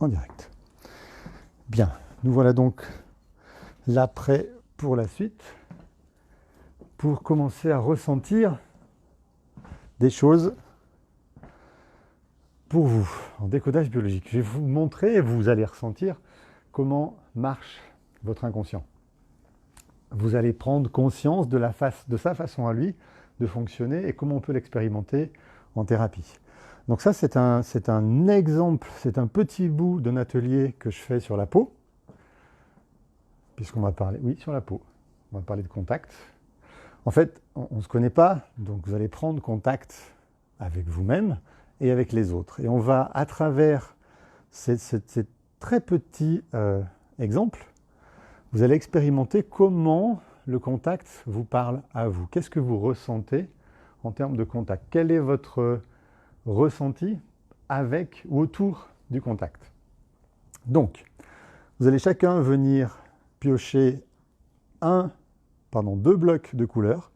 en direct. Bien, nous voilà donc là prêts pour la suite, pour commencer à ressentir des choses pour vous, en décodage biologique. Je vais vous montrer et vous allez ressentir comment marche votre inconscient. Vous allez prendre conscience de sa façon à lui de fonctionner et comment on peut l'expérimenter en thérapie. Donc ça, c'est un exemple, c'est un petit bout d'un atelier que je fais sur la peau, puisqu'on va parler, oui, sur la peau, on va parler de contact. En fait, on ne se connaît pas, donc vous allez prendre contact avec vous-même et avec les autres. Et on va, à travers ces très petits exemples, vous allez expérimenter comment le contact vous parle à vous. Qu'est-ce que vous ressentez en termes de contact? Quel est votre ressenti avec ou autour du contact? Donc, vous allez chacun venir piocher deux blocs de couleurs,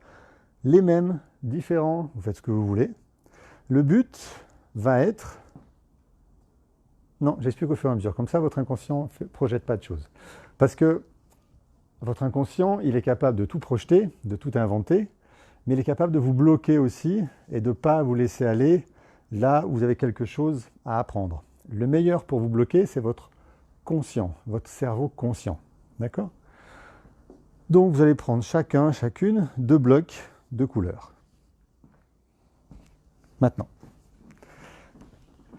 les mêmes, différents, vous faites ce que vous voulez. Le but va être... Non, j'explique au fur et à mesure, comme ça votre inconscient ne projette pas de choses. Parce que votre inconscient, il est capable de tout projeter, de tout inventer, mais il est capable de vous bloquer aussi et de ne pas vous laisser aller là où vous avez quelque chose à apprendre. Le meilleur pour vous bloquer, c'est votre conscient, votre cerveau conscient. D'accord? Donc vous allez prendre chacune, 2 blocs de couleurs. Maintenant.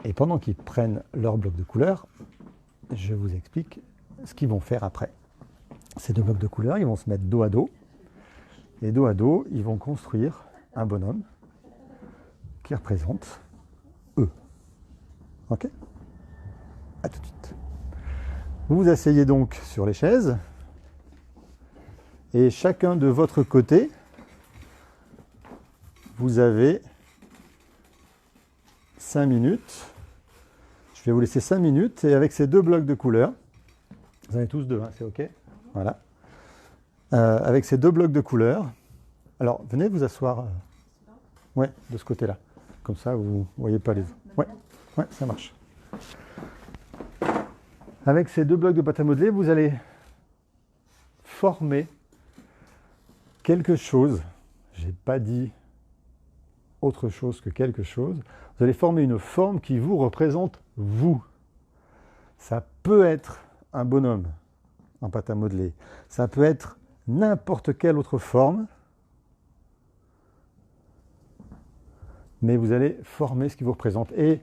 Et pendant qu'ils prennent leur bloc de couleurs, je vous explique ce qu'ils vont faire après. Ces 2 blocs de couleurs, ils vont se mettre dos à dos. Et dos à dos, ils vont construire un bonhomme qui représente eux. Ok? À tout de suite. Vous vous asseyez donc sur les chaises. Et chacun de votre côté, vous avez 5 minutes. Je vais vous laisser 5 minutes. Et avec ces 2 blocs de couleurs, vous en avez tous 2, hein, c'est OK? Voilà. Avec ces 2 blocs de couleurs, alors venez vous asseoir ouais, de ce côté-là. Comme ça, vous ne voyez pas les autres. Ouais, ça marche. Avec ces 2 blocs de pâte à modeler, vous allez former quelque chose. Je n'ai pas dit autre chose que quelque chose. Vous allez former une forme qui vous représente vous. Ça peut être un bonhomme en pâte à modeler. Ça peut être n'importe quelle autre forme. Mais vous allez former ce qui vous représente. Et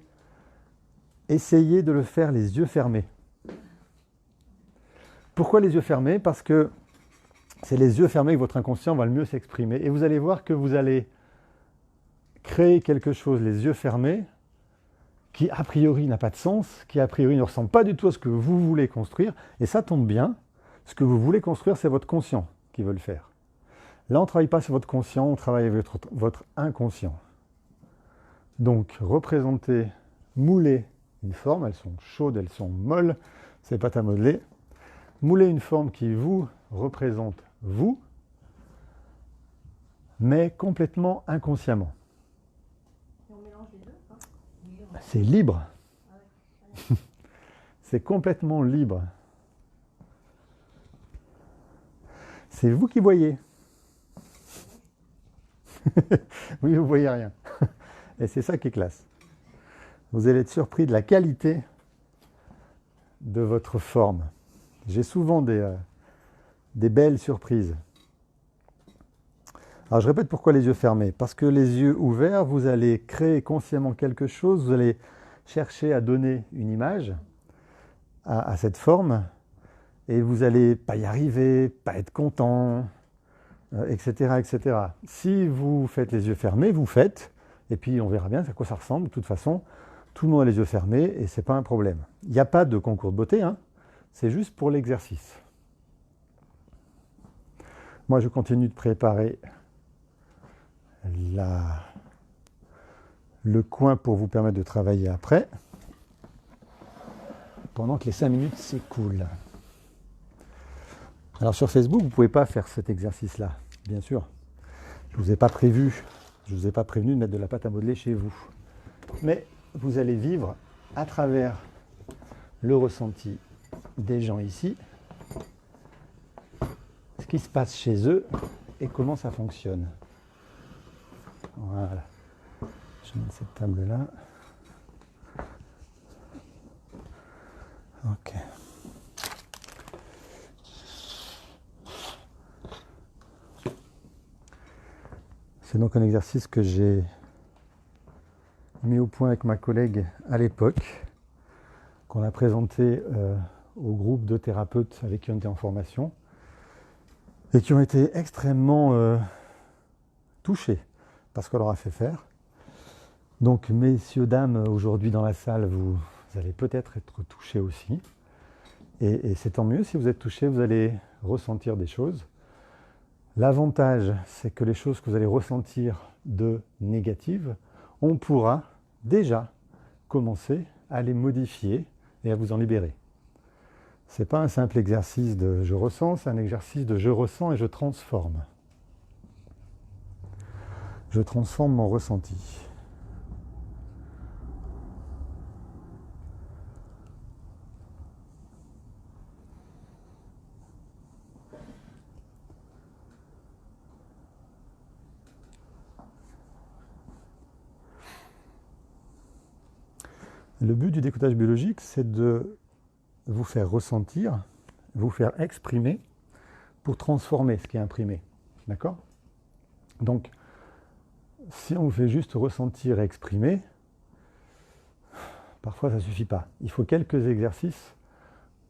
essayez de le faire les yeux fermés. Pourquoi les yeux fermés? Parce que c'est les yeux fermés que votre inconscient va le mieux s'exprimer. Et vous allez voir que vous allez créer quelque chose les yeux fermés qui a priori n'a pas de sens, qui a priori ne ressemble pas du tout à ce que vous voulez construire. Et ça tombe bien, ce que vous voulez construire, c'est votre conscient qui veut le faire. Là, on ne travaille pas sur votre conscient, on travaille avec votre inconscient. Donc, représenter, mouler une forme, elles sont chaudes, elles sont molles, c'est pâte à modeler. Mouler une forme qui vous représente vous, mais complètement inconsciemment. Et on mélange les deux, hein? C'est libre. C'est complètement libre. C'est vous qui voyez. Oui, vous ne voyez rien. Et c'est ça qui est classe. Vous allez être surpris de la qualité de votre forme. J'ai souvent des belles surprises. Alors je répète pourquoi les yeux fermés. Parce que les yeux ouverts, vous allez créer consciemment quelque chose, vous allez chercher à donner une image à cette forme, et vous n'allez pas y arriver, pas être content, etc., etc. Si vous faites les yeux fermés, vous faites, et puis on verra bien à quoi ça ressemble. De toute façon, tout le monde a les yeux fermés, et ce n'est pas un problème. Il n'y a pas de concours de beauté, hein. C'est juste pour l'exercice. Moi, je continue de préparer le coin pour vous permettre de travailler après, pendant que les 5 minutes s'écoulent. Alors sur Facebook, vous ne pouvez pas faire cet exercice-là, bien sûr. Je ne vous ai pas prévenu de mettre de la pâte à modeler chez vous. Mais vous allez vivre à travers le ressenti des gens ici, ce qui se passe chez eux et comment ça fonctionne. Voilà. Je mets cette table-là. Ok. C'est donc un exercice que j'ai mis au point avec ma collègue à l'époque, qu'on a présenté au groupe de thérapeutes avec qui on était en formation, et qui ont été extrêmement touchés par ce qu'on leur a fait faire. Donc, messieurs, dames, aujourd'hui dans la salle, vous allez peut-être être touchés aussi. Et c'est tant mieux, si vous êtes touchés, vous allez ressentir des choses. L'avantage, c'est que les choses que vous allez ressentir de négatives, on pourra déjà commencer à les modifier et à vous en libérer. Ce n'est pas un simple exercice de je ressens, c'est un exercice de je ressens et je transforme. Je transforme mon ressenti. Le but du décodage biologique, c'est de vous faire ressentir, vous faire exprimer pour transformer ce qui est imprimé. D'accord ? Donc, si on vous fait juste ressentir et exprimer, parfois ça ne suffit pas. Il faut quelques exercices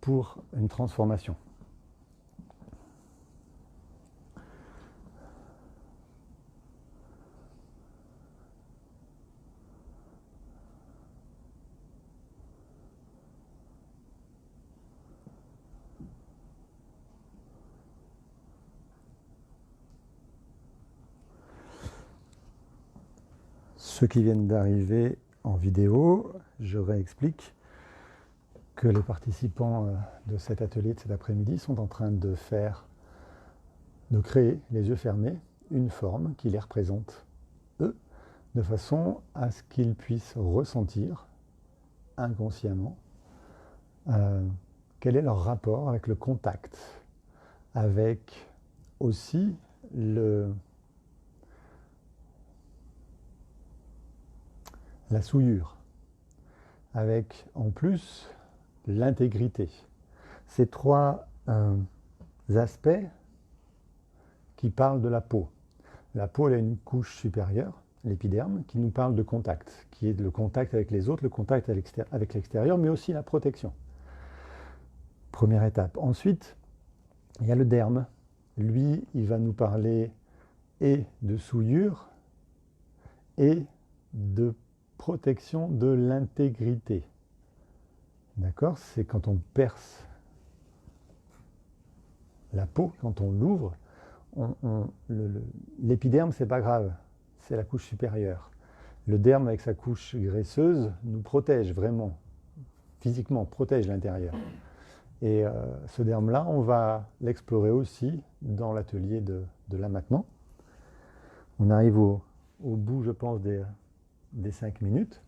pour une transformation. Ceux qui viennent d'arriver en vidéo, je réexplique que les participants de cet atelier de cet après-midi sont en train de créer, les yeux fermés, une forme qui les représente, eux, de façon à ce qu'ils puissent ressentir inconsciemment quel est leur rapport avec le contact, avec aussi la souillure, avec en plus l'intégrité. Ces trois aspects qui parlent de la peau. La peau, elle a une couche supérieure, l'épiderme, qui nous parle de contact, qui est le contact avec les autres, le contact avec l'extérieur, mais aussi la protection. Première étape. Ensuite, il y a le derme. Lui, il va nous parler et de souillure et de protection de l'intégrité. D'accord ? C'est quand on perce la peau, quand on l'ouvre, l'épiderme, c'est pas grave, c'est la couche supérieure. Le derme, avec sa couche graisseuse, nous protège vraiment, physiquement, protège l'intérieur. Et ce derme-là, on va l'explorer aussi dans l'atelier de là maintenant. On arrive au bout, je pense, des 5 minutes.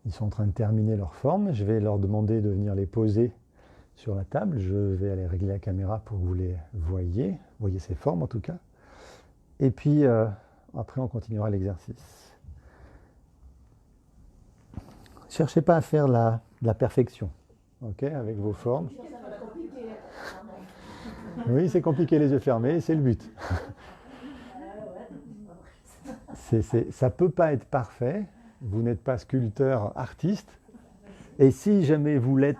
Ils sont en train de terminer leur forme. Je vais leur demander de venir les poser sur la table. Je vais aller régler la caméra pour que vous les voyez ces formes en tout cas. Et puis après, on continuera l'exercice. Cherchez pas à faire la perfection, ok, avec vos formes. Oui, c'est compliqué les yeux fermés, c'est le but. Ça ne peut pas être parfait. Vous n'êtes pas sculpteur, artiste. Et si jamais vous l'êtes,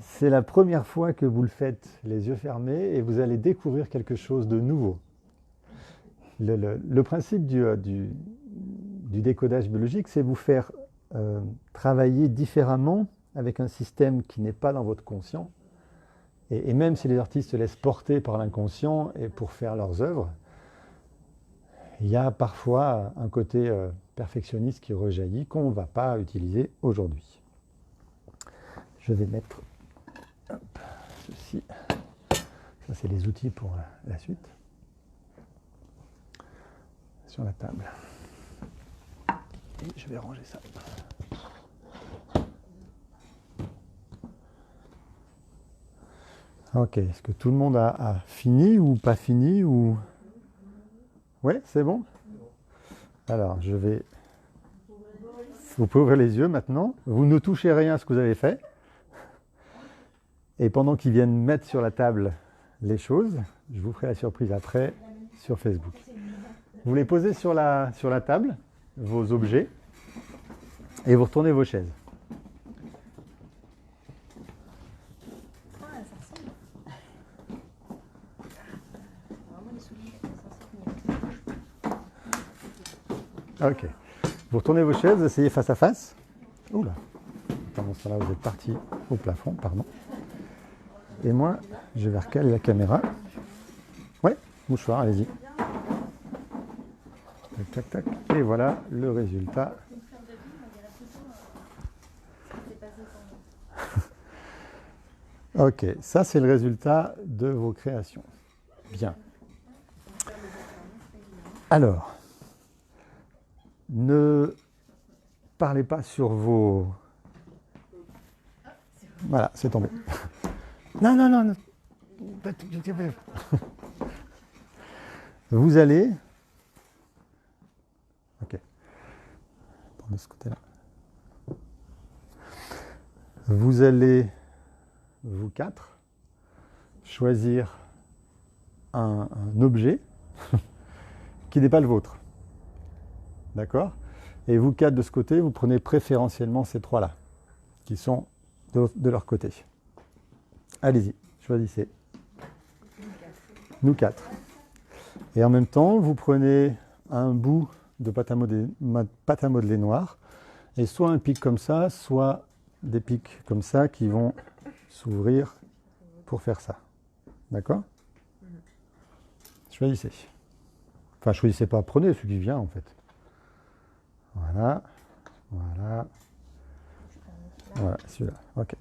c'est la première fois que vous le faites les yeux fermés et vous allez découvrir quelque chose de nouveau. Le principe du décodage biologique, c'est vous faire travailler différemment avec un système qui n'est pas dans votre conscient. Et même si les artistes se laissent porter par l'inconscient et pour faire leurs œuvres, il y a parfois un côté perfectionniste qui rejaillit qu'on ne va pas utiliser aujourd'hui. Je vais mettre ceci. Ça, c'est les outils pour la suite. Sur la table. Et je vais ranger ça. Ok, est-ce que tout le monde a fini ou pas fini ou... Ouais, c'est bon? Alors, je vais... Vous pouvez ouvrir les yeux maintenant. Vous ne touchez rien à ce que vous avez fait. Et pendant qu'ils viennent mettre sur la table les choses, je vous ferai la surprise après sur Facebook. Vous les posez sur la table, vos objets, et vous retournez vos chaises. Ah, ça ressemble. Vraiment les souliers, ça ressemble. Ok. Vous retournez vos chaises, vous essayez face à face. Oula. Pendant ce temps-là, vous êtes parti au plafond, pardon. Et moi, je vais recaler la caméra. Ouais, mouchoir, allez-y. Tac, tac, tac. Et voilà le résultat. Ok, ça c'est le résultat de vos créations. Bien. Alors, ne parlez pas sur vos... Voilà, c'est tombé. Non, non, non. Vous allez... Ok. De ce côté-là. Vous allez, vous quatre, choisir un objet qui n'est pas le vôtre. D'accord? Et vous quatre de ce côté, vous prenez préférentiellement ces trois-là, qui sont de leur côté. Allez-y, choisissez. Nous quatre. Et en même temps, vous prenez un bout de pâte à modeler noir, et soit un pic comme ça, soit des pics comme ça qui vont s'ouvrir pour faire ça. D'accord? Choisissez. Enfin, choisissez pas, prenez ce qui vient en fait. Voilà. Voilà. Voilà, celui-là. Ok.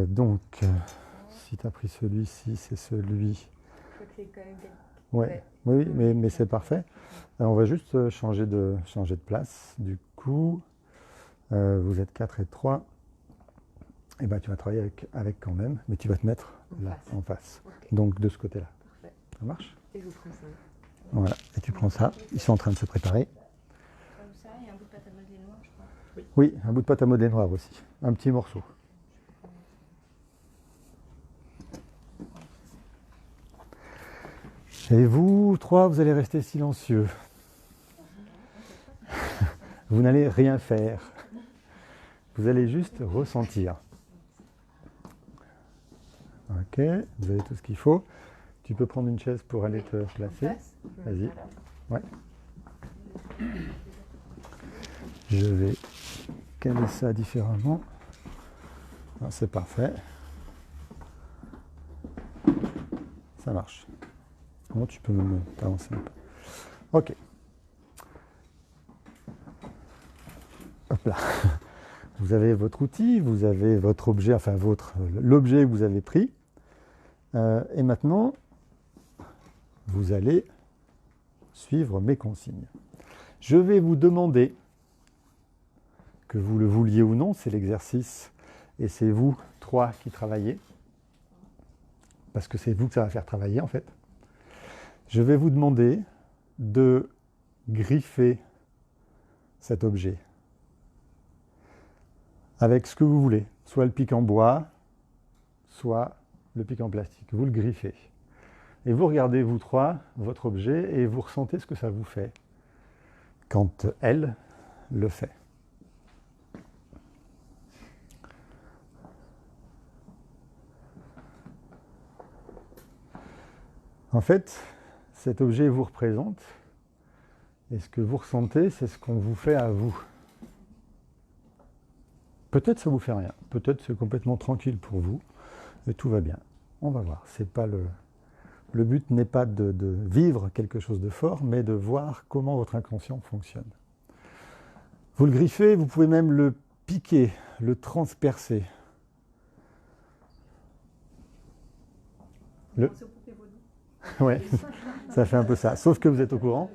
Donc, si tu as pris celui-ci, c'est celui. Je crois que c'est quand même Ouais. Oui, mais c'est parfait. On va juste changer de place. Du coup, vous êtes 4 et 3. Et ben, tu vas travailler avec quand même, mais tu vas te mettre là, en face. Okay. Donc, de ce côté-là. Parfait. Ça marche? Et je vous prends ça. Voilà. Et tu prends ça. Ils sont en train de se préparer. Comme ça, et un bout de pâte à modeler noir, je crois. Oui, un bout de pâte à modeler noir aussi. Un petit morceau. Et vous, trois, vous allez rester silencieux. Vous n'allez rien faire. Vous allez juste ressentir. Ok, vous avez tout ce qu'il faut. Tu peux prendre une chaise pour aller te placer. Vas-y. Ouais. Je vais caler ça différemment. Ah, c'est parfait. Ça marche. Comment tu peux me t'avancer un peu? Ok. Hop là. Vous avez votre outil, vous avez votre objet, enfin l'objet que vous avez pris. Et maintenant, vous allez suivre mes consignes. Je vais vous demander, que vous le vouliez ou non, c'est l'exercice, et c'est vous trois qui travaillez, parce que c'est vous que ça va faire travailler en fait. Je vais vous demander de griffer cet objet avec ce que vous voulez, soit le pic en bois, soit le pic en plastique. Vous le griffez. Et vous regardez, vous trois, votre objet et vous ressentez ce que ça vous fait quand elle le fait. En fait, cet objet vous représente et ce que vous ressentez, c'est ce qu'on vous fait à vous. Peut-être ça vous fait rien, peut-être c'est complètement tranquille pour vous et tout va bien. On va voir. C'est pas le but n'est pas de vivre quelque chose de fort, mais de voir comment votre inconscient fonctionne. Vous le griffez, vous pouvez même le piquer, le transpercer. Ouais, ça fait un peu ça. Sauf que vous êtes au courant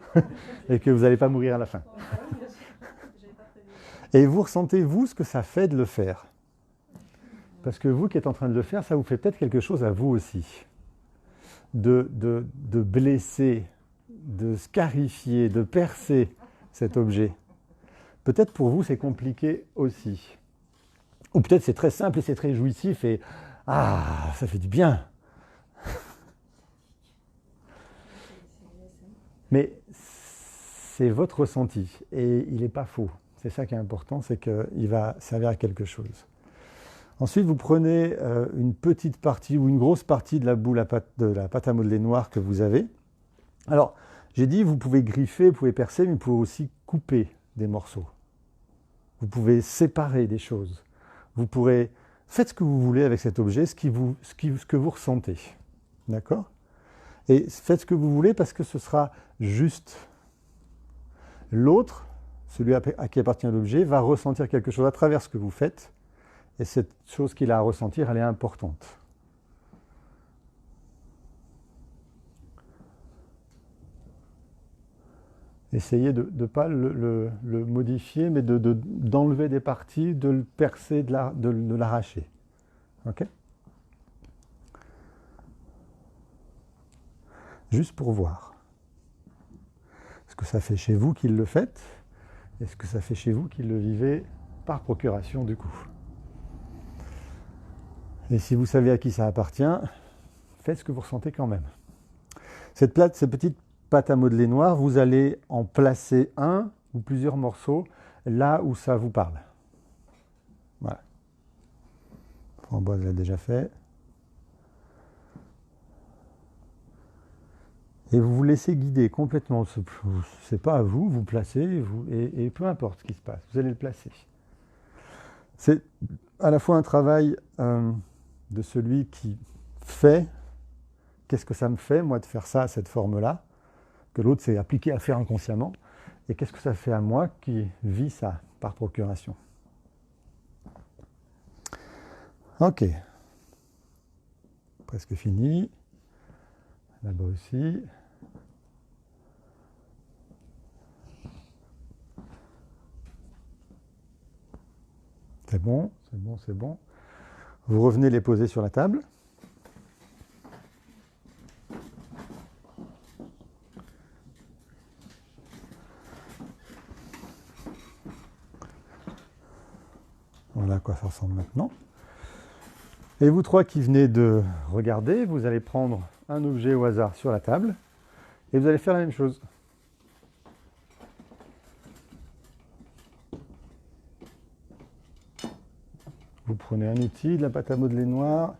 et que vous n'allez pas mourir à la fin. Et vous ressentez, vous, ce que ça fait de le faire. Parce que vous qui êtes en train de le faire, ça vous fait peut-être quelque chose à vous aussi. De blesser, de scarifier, de percer cet objet. Peut-être pour vous, c'est compliqué aussi. Ou peut-être c'est très simple et c'est très jouissif et ah, ça fait du bien. Mais c'est votre ressenti et il n'est pas faux. C'est ça qui est important, c'est qu'il va servir à quelque chose. Ensuite, vous prenez une petite partie ou une grosse partie de la boule de la pâte à modeler noire que vous avez. Alors, j'ai dit, vous pouvez griffer, vous pouvez percer, mais vous pouvez aussi couper des morceaux. Vous pouvez séparer des choses. Vous pourrez... Faites ce que vous voulez avec cet objet, ce que vous ressentez. D'accord ? Et faites ce que vous voulez parce que ce sera juste. L'autre, celui à qui appartient l'objet, va ressentir quelque chose à travers ce que vous faites. Et cette chose qu'il a à ressentir, elle est importante. Essayez de ne pas le modifier, mais d'enlever des parties, de le percer, de l'arracher. Ok ? Juste pour voir. Ce que ça fait chez vous qu'il le faites, et ce que ça fait chez vous qu'il le vivez par procuration du coup. Et si vous savez à qui ça appartient, faites ce que vous ressentez quand même. Cette petite pâte à modeler noire, vous allez en placer un ou plusieurs morceaux là où ça vous parle. Voilà. Framboise l'a déjà fait. Et vous vous laissez guider complètement. C'est pas à vous, vous placez, et peu importe ce qui se passe, vous allez le placer. C'est à la fois un travail de celui qui fait, qu'est-ce que ça me fait, moi, de faire ça à cette forme-là, que l'autre s'est appliqué à faire inconsciemment, et qu'est-ce que ça fait à moi qui vis ça par procuration. Ok. Presque fini. Là-bas aussi. C'est bon, c'est bon, c'est bon. Vous revenez les poser sur la table. Voilà à quoi ça ressemble maintenant. Et vous trois qui venez de regarder, vous allez prendre un objet au hasard sur la table et vous allez faire la même chose. Vous prenez un outil, de la pâte à modeler noire.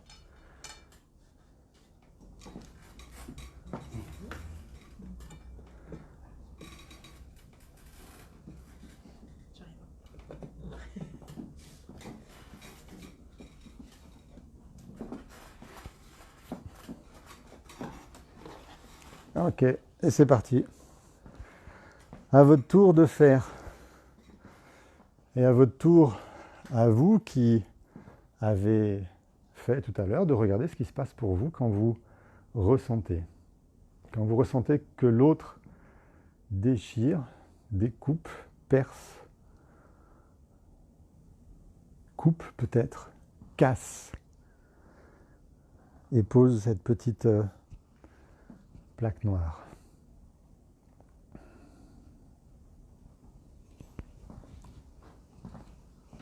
Ok, et c'est parti. À votre tour de faire. Et à votre tour, à vous qui avez fait tout à l'heure, de regarder ce qui se passe pour vous quand vous ressentez. Quand vous ressentez que l'autre déchire, découpe, perce, coupe peut-être, casse, et pose cette petite plaque noire.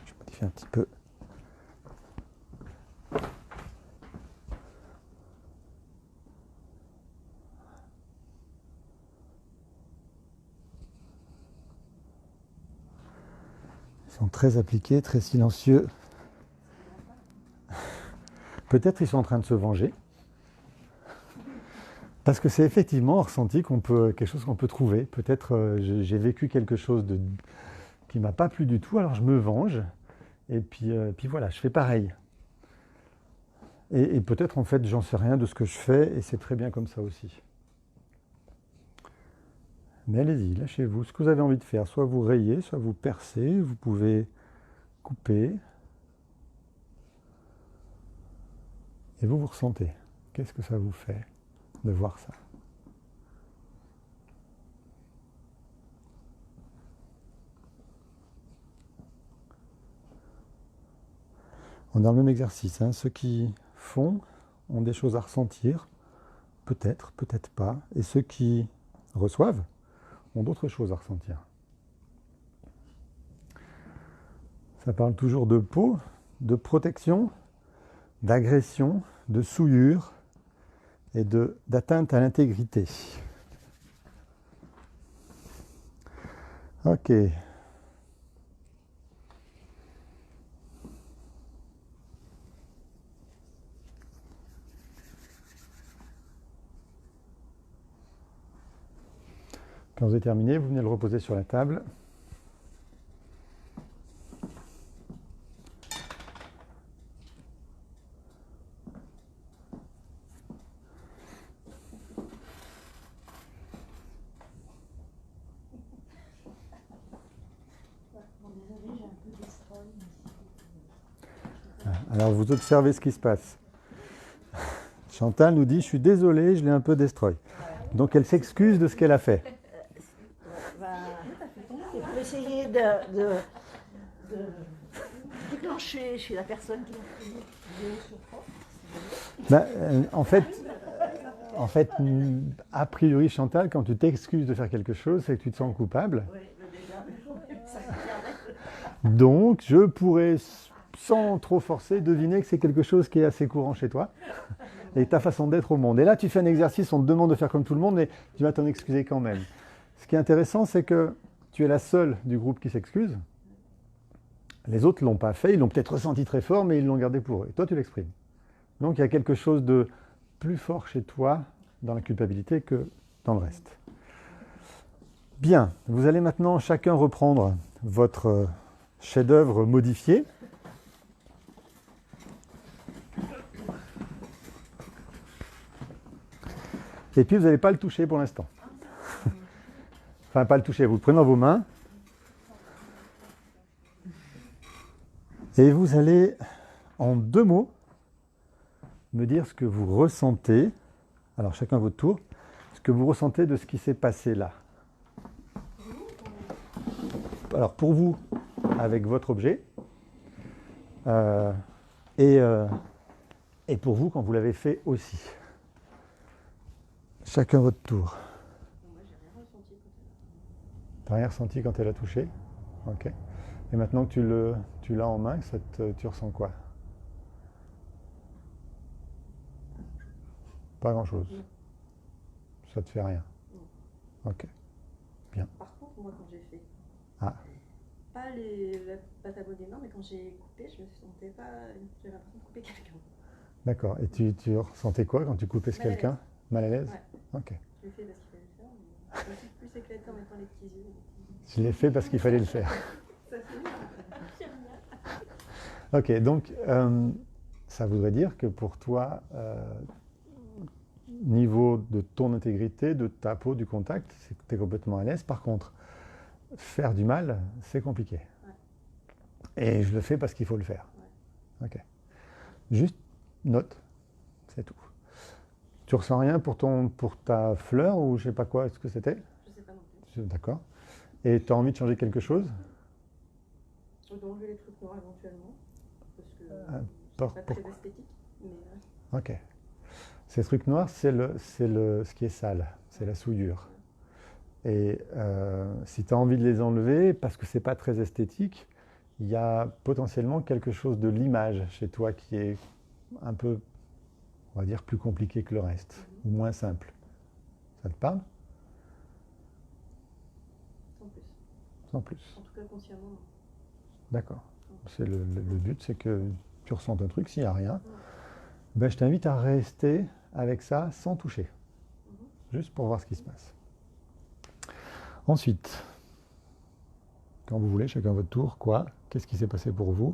Je modifie un petit peu. Ils sont très appliqués, très silencieux. Peut-être ils sont en train de se venger. Parce que c'est effectivement ressenti quelque chose qu'on peut trouver. Peut-être j'ai vécu quelque chose qui ne m'a pas plu du tout, alors je me venge. Et puis voilà, je fais pareil. Et peut-être en fait, j'en sais rien de ce que je fais, et c'est très bien comme ça aussi. Mais allez-y, lâchez-vous. Ce que vous avez envie de faire, soit vous rayez, soit vous percez, vous pouvez couper. Et vous ressentez. Qu'est-ce que ça vous fait de voir ça ? On est dans le même exercice. Hein. Ceux qui font ont des choses à ressentir, peut-être, peut-être pas. Et ceux qui reçoivent ont d'autres choses à ressentir. Ça parle toujours de peau, de protection, d'agression, de souillure et d'atteinte à l'intégrité. Ok. Quand vous avez terminé, vous venez le reposer sur la table. Bon, désolé, j'ai un peu d'estroy. Alors vous observez ce qui se passe. Chantal nous dit « Je suis désolée, je l'ai un peu destroy ». Donc elle s'excuse de ce qu'elle a fait. C'est pour essayer de déclencher chez la personne qui l'a fait. En fait, a priori, Chantal, quand tu t'excuses de faire quelque chose, c'est que tu te sens coupable. Oui, mais déjà, ça c'est clair. Donc, je pourrais, sans trop forcer, deviner que c'est quelque chose qui est assez courant chez toi et ta façon d'être au monde. Et là, tu fais un exercice, on te demande de faire comme tout le monde, mais tu vas t'en excuser quand même. Ce qui est intéressant, c'est que tu es la seule du groupe qui s'excuse. Les autres ne l'ont pas fait, ils l'ont peut-être ressenti très fort, mais ils l'ont gardé pour eux. Et toi, tu l'exprimes. Donc, il y a quelque chose de plus fort chez toi dans la culpabilité que dans le reste. Bien, vous allez maintenant chacun reprendre votre chef-d'œuvre modifié. Et puis vous n'allez pas le toucher pour l'instant. Enfin, pas le toucher, vous le prenez dans vos mains. Et vous allez, en 2 mots, me dire ce que vous ressentez. Alors chacun votre tour. Ce que vous ressentez de ce qui s'est passé là. Alors pour vous, avec votre objet. Et pour vous, quand vous l'avez fait aussi. Chacun votre tour. Moi, j'ai rien ressenti quand T'as rien ressenti quand elle a touché? Ok. Et maintenant que tu l'as en main, tu ressens quoi? Pas grand-chose. Ça te fait rien. Ok. Par contre, moi, quand j'ai fait, Ah. pas la pâte à modeler, non, mais quand j'ai coupé, je me sentais pas, j'avais l'impression de couper quelqu'un. D'accord. Et tu ressentais quoi quand tu coupais Mal à l'aise. quelqu'un? Mal à l'aise? Ouais. Ok. Je l'ai fait parce qu'il fallait le faire, mais je me suis plus éclatée en mettant les petits yeux. Je l'ai fait parce qu'il fallait le faire. Ça c'est génial. Ok, donc ça voudrait dire que pour toi, niveau de ton intégrité, de ta peau, du contact, c'est que tu es complètement à l'aise. Par contre, faire du mal, c'est compliqué. Ouais. Et je le fais parce qu'il faut le faire. Ouais. Ok. Juste note, c'est tout. Tu ressens rien pour ta fleur ou je sais pas quoi, est-ce que c'était? Je sais pas non plus. D'accord. Et tu as envie de changer quelque chose? Je dois enlever les trucs noirs éventuellement, parce que Pour- c'est pas très esthétique. Mais Ok. Ces trucs noirs, c'est ce qui est sale, c'est la souillure. Et si tu as envie de les enlever, parce que c'est pas très esthétique, il y a potentiellement quelque chose de l'image chez toi qui est un peu, on va dire, plus compliqué que le reste, ou moins simple. Ça te parle? sans plus. Sans plus. En tout cas, consciemment, non. D'accord. C'est le but, c'est que tu ressentes un truc, s'il n'y a rien, ben, je t'invite à rester avec ça sans toucher, juste pour voir ce qui se passe. Ensuite, quand vous voulez, chacun votre tour, quoi? Qu'est-ce qui s'est passé pour vous?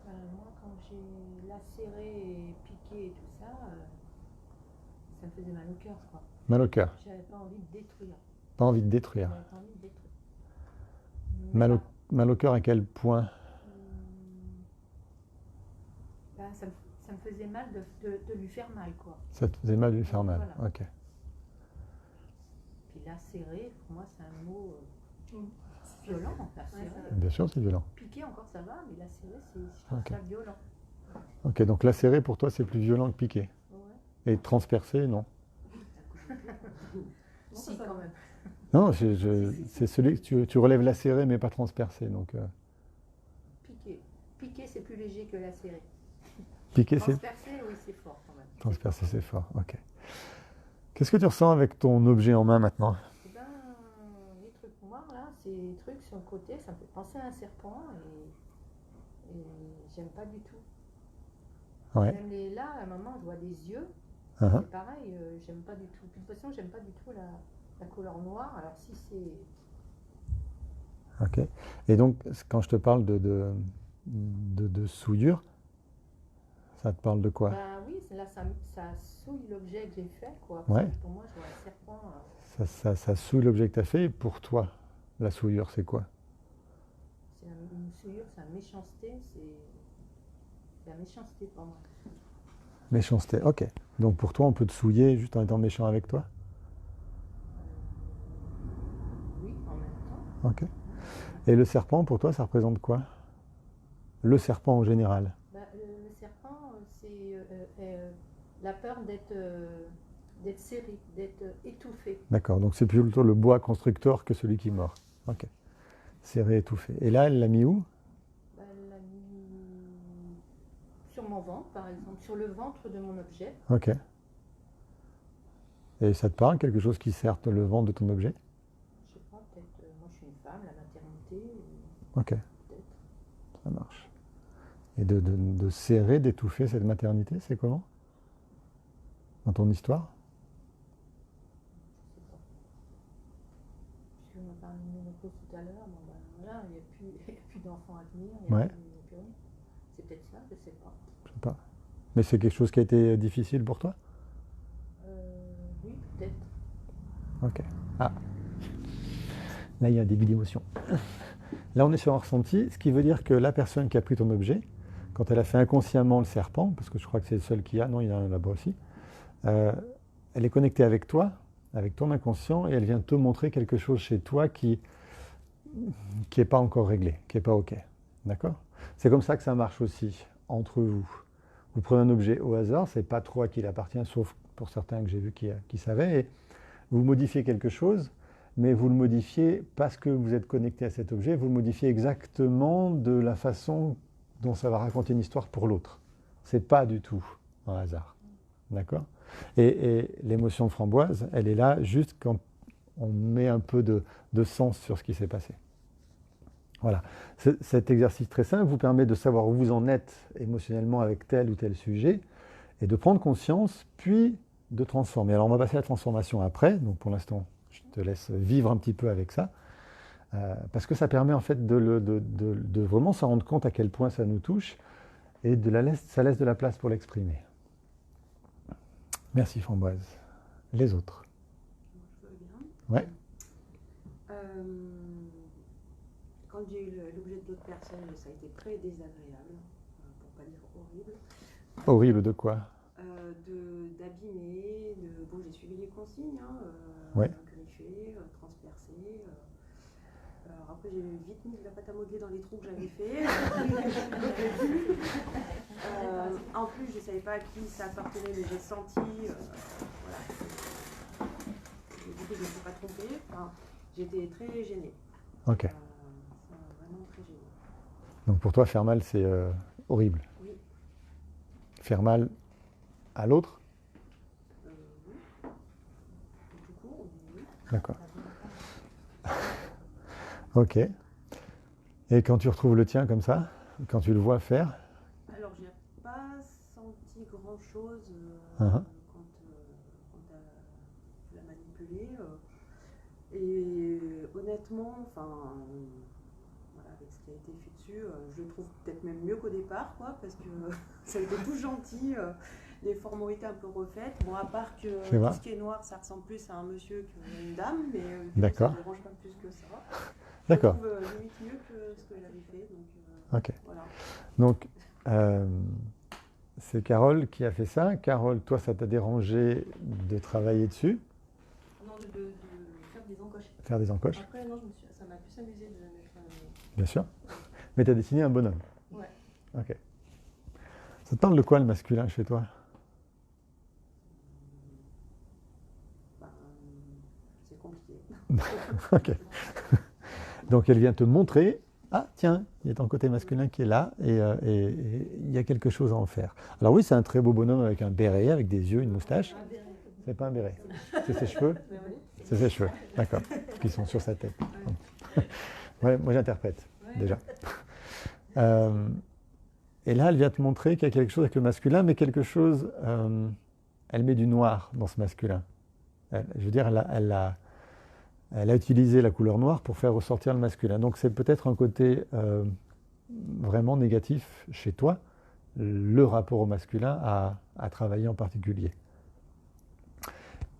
Moi, quand j'ai lacéré et piqué et tout ça, ça me faisait mal au cœur, quoi. Mal au cœur, J'avais pas envie de détruire. pas envie de détruire. J'avais pas envie de détruire. Mal au cœur à quel point? Ça me faisait mal de lui faire mal, quoi. Ça te faisait mal de lui faire mal, Voilà. ok. Puis lacérer, pour moi, c'est un mot violent, lacérer. Ouais, Bien sûr, c'est violent. Piquer encore, ça va, mais lacérer, c'est Ok. ça violent. Ok, donc lacérer pour toi c'est plus violent que piquer. Ouais. Et transpercer, non. Non, Si, ça quand va. même. Non, c'est celui que tu relèves lacérer mais pas transpercer. Donc Piquer. Piquer, c'est plus léger que lacérer. piquer c'est Transpercer, oui, c'est fort quand même. transpercer c'est fort. Ok. Qu'est-ce que tu ressens avec ton objet en main maintenant? Eh ben, les trucs noirs là, ces trucs sur le côté, ça me fait penser à un serpent et j'aime pas du tout. Ouais. Même là, à un moment, je vois des yeux. Uh-huh. C'est pareil, j'aime pas du tout. De toute façon, j'aime pas du tout la couleur noire. Alors si c'est... Ok. Et donc quand je te parle de souillure, ça te parle de quoi? Ben oui, là, ça souille l'objet que j'ai fait, quoi. Ouais. Parce que pour moi, je vois un serpent. Ça souille l'objet que tu as fait. Et pour toi, la souillure, c'est quoi? C'est une souillure, c'est la méchanceté. C'est la méchanceté pour moi. Méchanceté. Ok. Donc pour toi, on peut te souiller juste en étant méchant avec toi? Oui, en même temps. Ok. Et le serpent, pour toi, ça représente quoi? Le serpent en général. Ben, le serpent, c'est la peur d'être serré, d'être étouffé. D'accord. Donc c'est plutôt le boa constructeur que celui qui mord. Ok. Serré, étouffé. Et là, elle l'a mis où? Ben, elle l'a mis sur mon ventre, par exemple, sur le ventre de mon objet. Ok. Et ça te parle, quelque chose qui serre le ventre de ton objet? Je sais pas, peut-être, moi je suis une femme, la maternité, Ok, peut-être. ça marche. Et de serrer, d'étouffer cette maternité, c'est comment? Dans ton histoire? Je sais pas. Puisqu'on a parlé de ménopause tout à l'heure, bon ben voilà, il n'y a plus d'enfants à venir, il y a Ouais. plus rien. C'est peut-être ça, je sais pas. Je sais pas. Mais c'est quelque chose qui a été difficile pour toi? Oui, peut-être. Ok. Ah, là, il y a un début d'émotion. Là, on est sur un ressenti, ce qui veut dire que la personne qui a pris ton objet, quand elle a fait inconsciemment le serpent, parce que je crois que c'est le seul qu'il y a, non, il y en a un là-bas aussi, elle est connectée avec toi, avec ton inconscient, et elle vient te montrer quelque chose chez toi qui n'est pas encore réglé, qui n'est pas OK. D'accord? C'est comme ça que ça marche aussi entre vous. Vous prenez un objet au hasard, c'est pas trop à qui il appartient, sauf pour certains que j'ai vus qui savaient, et vous modifiez quelque chose, mais vous le modifiez parce que vous êtes connecté à cet objet, vous le modifiez exactement de la façon dont ça va raconter une histoire pour l'autre. C'est pas du tout un hasard. D'accord? Et l'émotion framboise, elle est là juste quand on met un peu de sens sur ce qui s'est passé. Voilà. Cet exercice très simple vous permet de savoir où vous en êtes émotionnellement avec tel ou tel sujet et de prendre conscience, puis de transformer. Alors on va passer à la transformation après, donc pour l'instant je te laisse vivre un petit peu avec ça, parce que ça permet en fait de vraiment s'en rendre compte à quel point ça nous touche et ça laisse de la place pour l'exprimer. Merci Framboise. Les autres? Je veux bien. Ouais. Quand j'ai eu l'objet de d'autres personnes, ça a été très désagréable, pour pas dire horrible. Horrible de quoi? D'abîmer, bon, j'ai suivi les consignes, Ouais. griffer, transpercer. Alors après, j'ai vite mis de la pâte à modeler dans les trous que j'avais fait. En plus, je ne savais pas à qui ça appartenait, mais j'ai senti. Voilà. Du coup, je ne me suis pas trompée. Enfin, j'étais très gênée. Ok. Ça m'a vraiment très gênée. Donc pour toi, faire mal, c'est horrible. Oui. Faire mal à l'autre? Oui. Tout court, oui. D'accord. Ok. Et quand tu retrouves le tien comme ça, quand tu le vois faire? Alors, j'ai pas senti grand-chose Uh-huh. quand tu l'as manipulé. Et honnêtement, enfin, voilà, avec ce qui a été fait dessus, je le trouve peut-être même mieux qu'au départ, quoi, parce que ça a été tout gentil. Les formes ont été un peu refaites. Bon, à part que tout ce qui est noir, ça ressemble plus à un monsieur qu'à une dame, mais D'accord. ça ne dérange pas plus que ça. D'accord. Je trouve limite mieux que ce que j'avais fait. Donc, Ok. voilà. Donc, c'est Carole qui a fait ça. Carole, toi, ça t'a dérangé de travailler dessus, Non, de faire des encoches. faire des encoches, Après, non, ça m'a plus amusé de mettre. bien sûr. Mais tu as dessiné un bonhomme. Ouais. Ok. Ça te parle de quoi le masculin chez toi? Ben, c'est compliqué. Ok. Donc elle vient te montrer, ah tiens, il y a ton côté masculin qui est là et il y a quelque chose à en faire. Alors oui, c'est un très beau bonhomme avec un béret, avec des yeux, une moustache. C'est pas un béret, c'est ses cheveux. C'est ses cheveux, d'accord, qui sont sur sa tête. Ouais, moi j'interprète déjà. Et là, elle vient te montrer qu'il y a quelque chose avec le masculin, mais quelque chose, elle met du noir dans ce masculin. Je veux dire, elle a utilisé la couleur noire pour faire ressortir le masculin. Donc c'est peut-être un côté vraiment négatif chez toi, le rapport au masculin à travailler en particulier.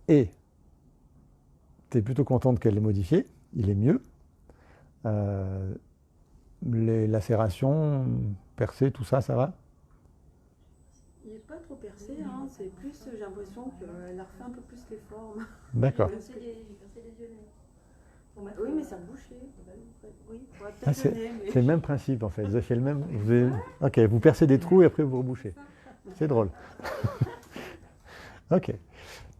Et tu es plutôt contente qu'elle l'ait modifié, il est mieux. Les lacérations, percées, tout ça, ça va? Il n'est pas trop percé, hein. C'est plus, j'ai l'impression qu'elle a refait un peu plus les formes. D'accord. J'ai percé les yeux. Oui, mais ça a bouché. Oui, faudrait Ah, peut-être le nez, mais... c'est le même principe en fait. Vous avez fait le même. Ok, vous percez des trous et après vous rebouchez. C'est drôle. Ok.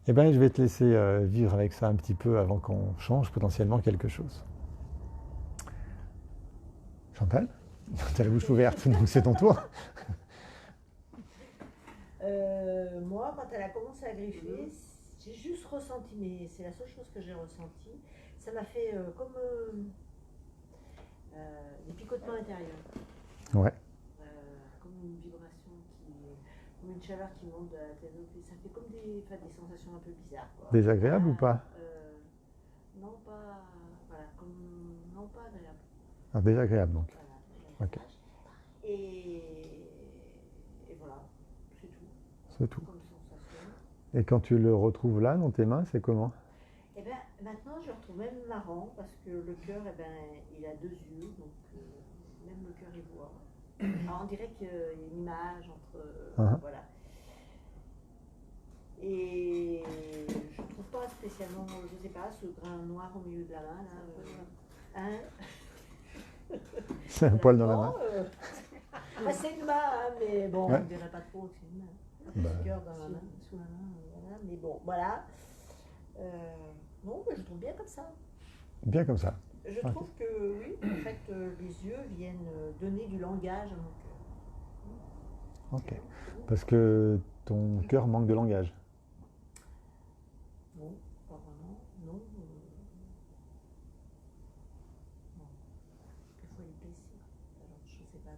Eh bien, je vais te laisser vivre avec ça un petit peu avant qu'on change potentiellement quelque chose. Chantal, tu as la bouche ouverte, donc c'est ton tour. Moi, quand elle a commencé à griffer, j'ai juste ressenti, mais c'est la seule chose que j'ai ressenti, ça m'a fait comme des picotements intérieurs. Ouais. Comme une vibration, comme une chaleur qui monte de la tête. Ça fait comme des sensations un peu bizarres. Quoi. Désagréable ou pas? Non, pas. Voilà, non, pas agréable. Ah, désagréable donc. Voilà, Ok. Et voilà, c'est tout. C'est tout. Comme sensation. Et quand tu le retrouves là, dans tes mains, c'est comment? Eh bien, maintenant, je le retrouve même marrant parce que le cœur, eh ben, il a deux yeux, donc même le cœur, il voit. Alors, on dirait qu'il y a une image entre. Voilà. Et je trouve pas spécialement, je sais pas, ce grain noir au milieu de la main, là. C'est un poil dans la main. C'est une main, hein, mais bon, Ouais. on ne dirait pas trop que c'est une main. Bah. Le cœur dans la main, sous la main, voilà. Mais bon, voilà. Non, mais je trouve bien comme ça. Bien comme ça. Je trouve que oui, en fait, les yeux viennent donner du langage à mon cœur. Ok. Parce que ton cœur manque de langage. Non, pas vraiment. Non. Non. Des fois, il est blessé. Alors, je sais pas.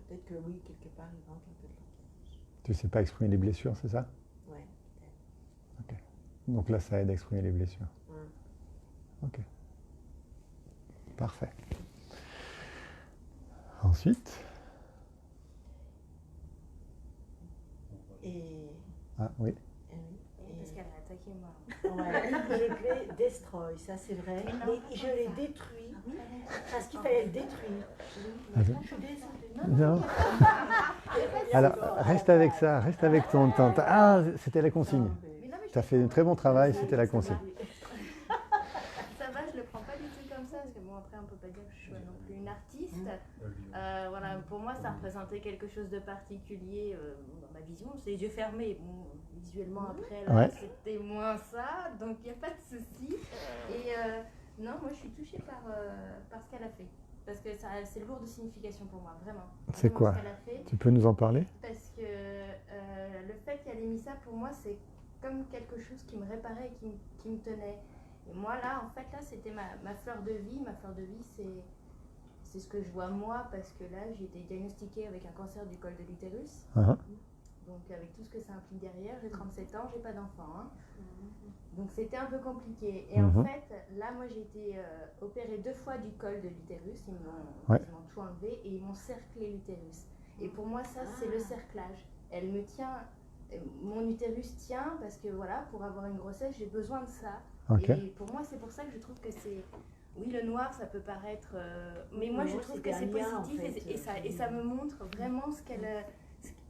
Peut-être que oui, quelque part, il manque un peu de langage. Tu sais pas exprimer les blessures, c'est ça? Ouais, peut-être. Ok. Donc là, ça aide à exprimer les blessures. Ok. Parfait. Ensuite. Et. Ah oui. Parce qu'elle a attaqué moi. Ouais, je l'ai destroy, ça c'est vrai. Mais je l'ai détruit parce qu'il fallait le détruire. Je suis désolée. Non. Alors, reste avec ça, reste avec ton temps. Ah, c'était la consigne. Tu as fait un très bon travail, c'était la consigne. Ça va, je le prends pas du tout comme ça, parce que bon, après, on peut pas dire que je suis non plus une artiste. Voilà, pour moi, ça représentait quelque chose de particulier dans ma vision. C'est les yeux fermés. Bon, visuellement, après, là, Ouais. c'était moins ça, donc il n'y a pas de souci. Et non, moi, je suis touchée par ce qu'elle a fait. Parce que c'est lourd de signification pour moi, vraiment. C'est Vraiment quoi? ce qu'elle a fait. Tu peux nous en parler? Parce que le fait qu'elle ait mis ça, pour moi, c'est comme quelque chose qui me réparait et qui me tenait. Et moi, là, en fait, là, c'était ma fleur de vie. Ma fleur de vie, c'est ce que je vois moi, parce que là, j'ai été diagnostiquée avec un cancer du col de l'utérus. Donc, avec tout ce que ça implique derrière, j'ai 37 ans, j'ai pas d'enfant. Hein. Donc, c'était un peu compliqué. Et en fait, là, moi, j'ai été opérée 2 fois du col de l'utérus. Ils m'ont tout enlevé et ils m'ont cerclé l'utérus. Et pour moi, ça, c'est le cerclage. Elle me tient, mon utérus tient, parce que voilà, pour avoir une grossesse, j'ai besoin de ça. Okay. Et pour moi, c'est pour ça que je trouve que c'est... Oui, le noir, ça peut paraître... mais moi, je trouve que c'est positif en fait, et ça me montre vraiment ce qu'elle...